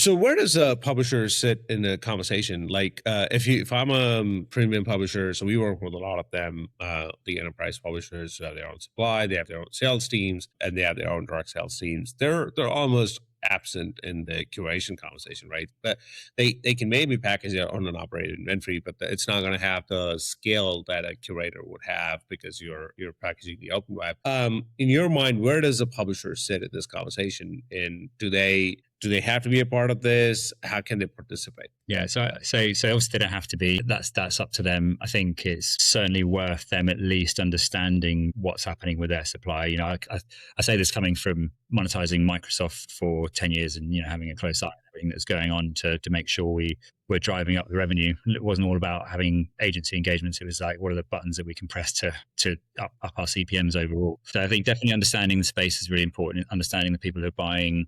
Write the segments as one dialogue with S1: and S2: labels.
S1: So where does a publisher sit in the conversation? Like, if I'm a premium publisher, so we work with a lot of them, the enterprise publishers have their own supply, they have their own sales teams, and they have their own direct sales teams. They're almost absent in the curation conversation, right? But they can maybe package their own and operated inventory, but it's not going to have the scale that a curator would have because you're packaging the open web. In your mind, where does a publisher sit in this conversation? And do they have to be a part of this? How can they participate?
S2: Yeah, so obviously they don't have to be. That's up to them. I think it's certainly worth them at least understanding what's happening with their supply. You know, I say this coming from monetizing Microsoft for 10 years and, you know, having a close eye on everything that's going on to make sure we're driving up the revenue. It wasn't all about having agency engagements. It was like, what are the buttons that we can press to up our CPMs overall? So I think definitely understanding the space is really important. Understanding the people who are buying,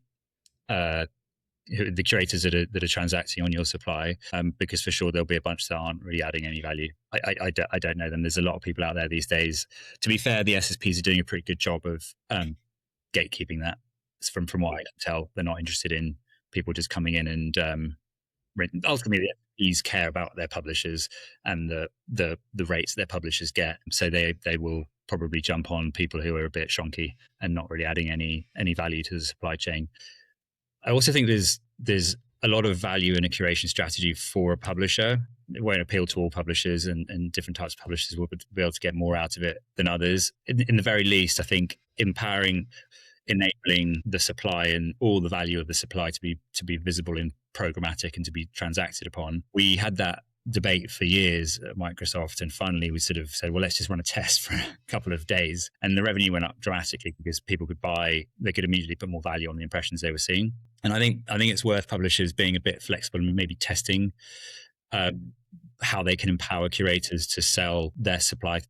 S2: the curators that are transacting on your supply, because for sure there'll be a bunch that aren't really adding any value. I don't know them. There's a lot of people out there these days. To be fair, the SSPs are doing a pretty good job of gatekeeping that. From what I can tell, they're not interested in people just coming in and ultimately the SSPs care about their publishers and the rates their publishers get. So they will probably jump on people who are a bit shonky and not really adding any value to the supply chain. I also think there's a lot of value in a curation strategy for a publisher. It won't appeal to all publishers, and different types of publishers will be able to get more out of it than others. In the very least, I think enabling the supply and all the value of the supply to be visible in programmatic and to be transacted upon. We had that debate for years at Microsoft, and finally we sort of said, well, let's just run a test for a couple of days, and the revenue went up dramatically because people they could immediately put more value on the impressions they were seeing. And I think it's worth publishers being a bit flexible and maybe testing how they can empower curators to sell their supply